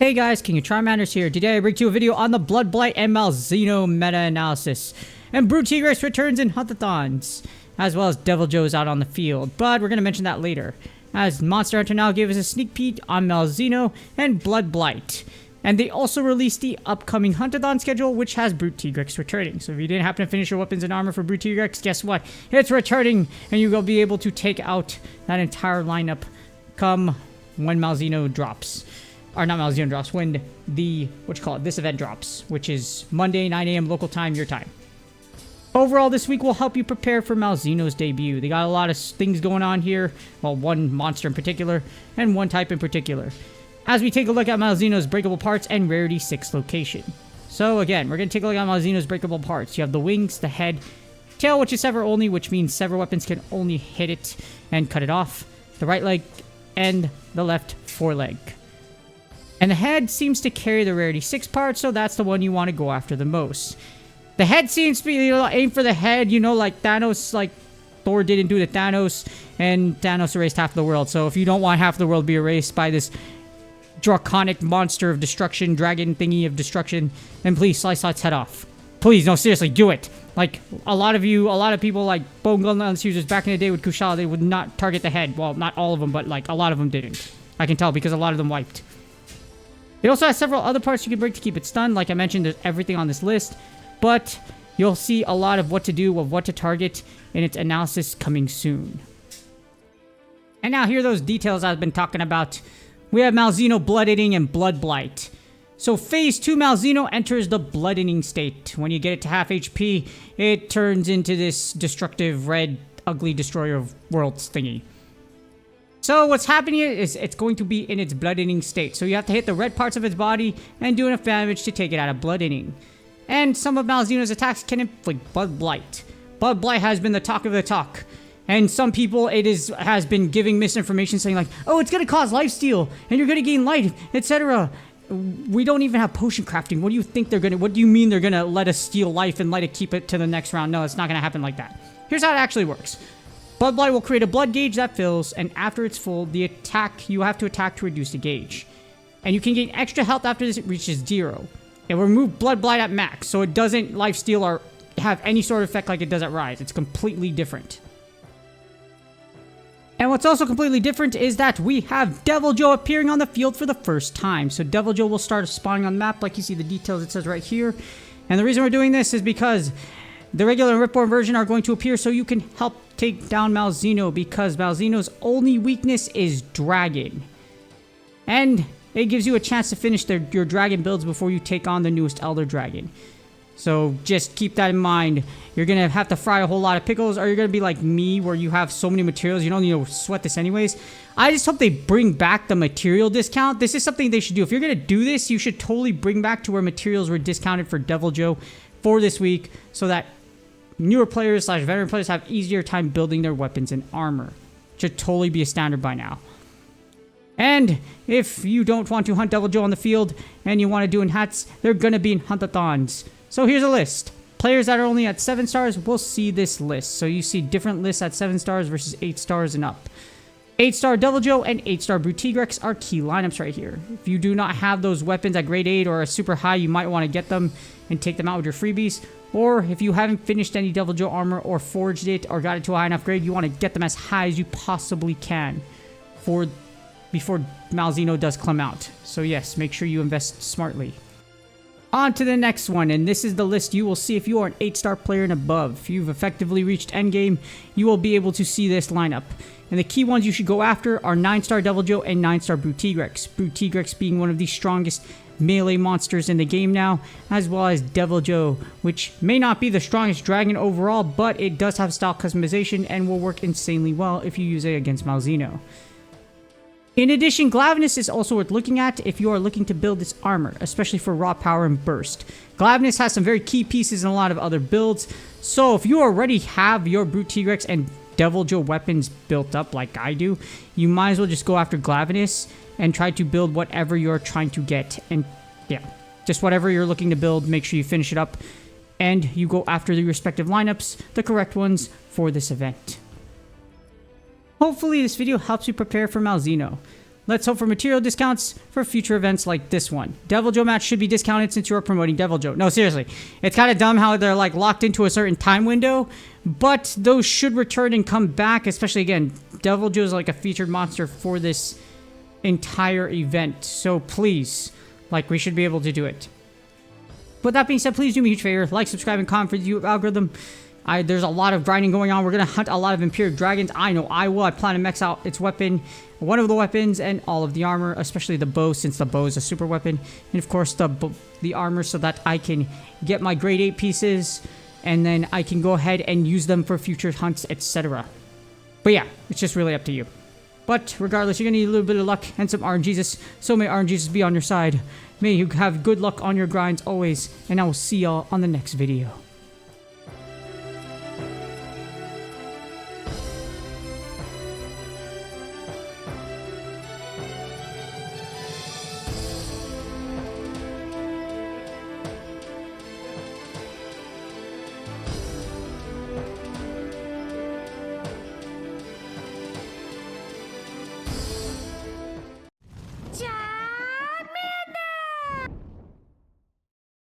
Hey guys, King of Trimanders here. Today I bring to you a video on the Bloodblight and Malzeno meta-analysis. And TIGREX returns in HUNT-A-THONS, as well as Deviljho is out on the field, but we're going to mention that later. As Monster Hunter now gave us a sneak peek on Malzeno and Bloodblight. And they also released the upcoming HUNT-A-THON schedule, which has TIGREX returning. So if you didn't happen to finish your weapons and armor for TIGREX, guess what? It's returning, and you will be able to take out that entire lineup come when Malzeno drops. Or not Malzeno drops, when the, this event drops, which is Monday, 9 a.m. local time, your time. Overall, this week will help you prepare for Malzeno's debut. They got a lot of things going on here. Well, one monster in particular, and one type in particular. As we take a look at Malzeno's Breakable Parts and Rarity 6 location. So again, we're going to take a look at Malzeno's Breakable Parts. You have the wings, the head, tail, which is sever only, which means sever weapons can only hit it and cut it off. The right leg and the left foreleg. And the head seems to carry the Rarity 6 part, so that's the one you want to go after the most. The head seems to be, aim for the head, like Thanos, like Thor didn't do to Thanos, and Thanos erased half the world. So if you don't want half the world to be erased by this draconic monster of destruction, dragon thingy of destruction, then please slice its head off. Please, no, seriously, do it. Like, a lot of people, like Bone Gunlance users back in the day with Kushala, they would not target the head. Well, not all of them, but like a lot of them didn't. I can tell because a lot of them wiped. It also has several other parts you can break to keep it stunned. Like I mentioned, there's everything on this list. But you'll see a lot of what to do, of what to target in its analysis coming soon. And now here are those details I've been talking about. We have Malzeno Blood Eating and Bloodblight. So Phase 2 Malzeno enters the Blood Eating state. When you get it to half HP, it turns into this destructive red, ugly destroyer of worlds thingy. So what's happening is it's going to be in its blood eating state. So you have to hit the red parts of its body and do enough damage to take it out of blood eating. And some of Malzeno's attacks can inflict Bloodblight. Bloodblight has been the talk of the talk. And some people has been giving misinformation saying like, oh, it's going to cause lifesteal and you're going to gain life, etc. We don't even have potion crafting. What do you think what do you mean they're going to let us steal life and let it keep it to the next round? No, it's not going to happen like that. Here's how it actually works. Bloodblight will create a blood gauge that fills, and after it's full, you have to attack to reduce the gauge. And you can gain extra health after this reaches 0. It will remove Bloodblight at max, so it doesn't lifesteal or have any sort of effect like it does at Rise. It's completely different. And what's also completely different is that we have Deviljho appearing on the field for the first time. So Deviljho will start spawning on the map, like you see the details it says right here. And the reason we're doing this is because the regular and Ripborn version are going to appear so you can help take down Malzeno, because Malzeno's only weakness is Dragon. And it gives you a chance to finish your Dragon builds before you take on the newest Elder Dragon. So just keep that in mind. You're going to have to fry a whole lot of pickles, or you're going to be like me where you have so many materials. You don't need to sweat this anyways. I just hope they bring back the material discount. This is something they should do. If you're going to do this, you should totally bring back to where materials were discounted for Deviljho for this week, so that newer players / veteran players have easier time building their weapons and armor. Should totally be a standard by now. And if you don't want to hunt Deviljho on the field and you want to do in hats, they're going to be in HUNT-A-THONS. So here's a list. Players that are only at 7 stars will see this list. So you see different lists at 7 stars versus 8 stars and up. 8-star Deviljho and 8-star TIGREX are key lineups right here. If you do not have those weapons at grade 8 or a super high, you might want to get them and take them out with your freebies. Or if you haven't finished any Deviljho armor or forged it or got it to a high enough grade, you want to get them as high as you possibly can before Malzeno does come out. So yes, make sure you invest smartly. On to the next one, and this is the list you will see if you are an 8-star player and above. If you've effectively reached endgame, you will be able to see this lineup. And the key ones you should go after are 9-star Deviljho and 9-star TIGREX. TIGREX being one of the strongest melee monsters in the game now, as well as Deviljho, which may not be the strongest dragon overall, but it does have style customization and will work insanely well if you use it against Malzeno. In addition, Glavenus is also worth looking at if you are looking to build this armor, especially for raw power and burst. Glavenus has some very key pieces in a lot of other builds, so if you already have your TIGREX and Deviljho weapons built up like I do, you might as well just go after Glavenus and try to build whatever you're trying to get. And yeah, just whatever you're looking to build, make sure you finish it up and you go after the respective lineups, the correct ones for this event. Hopefully this video helps you prepare for Malzeno. Let's hope for material discounts for future events like this one. Deviljho match should be discounted since you are promoting Deviljho. No, seriously. It's kind of dumb how they're like locked into a certain time window, but those should return and come back, especially again, Deviljho is like a featured monster for this entire event. So please, like, we should be able to do it. With that being said, please do me a huge favor. Like, subscribe, and comment for the YouTube algorithm. There's a lot of grinding going on. We're going to hunt a lot of Imperial Dragons. I know I will. I plan to max out its weapon, one of the weapons, and all of the armor, especially the bow, since the bow is a super weapon. And of course, the armor, so that I can get my grade 8 pieces, and then I can go ahead and use them for future hunts, etc. But yeah, it's just really up to you. But regardless, you're going to need a little bit of luck and some RNGesus. So may RNGesus be on your side. May you have good luck on your grinds always. And I will see y'all on the next video.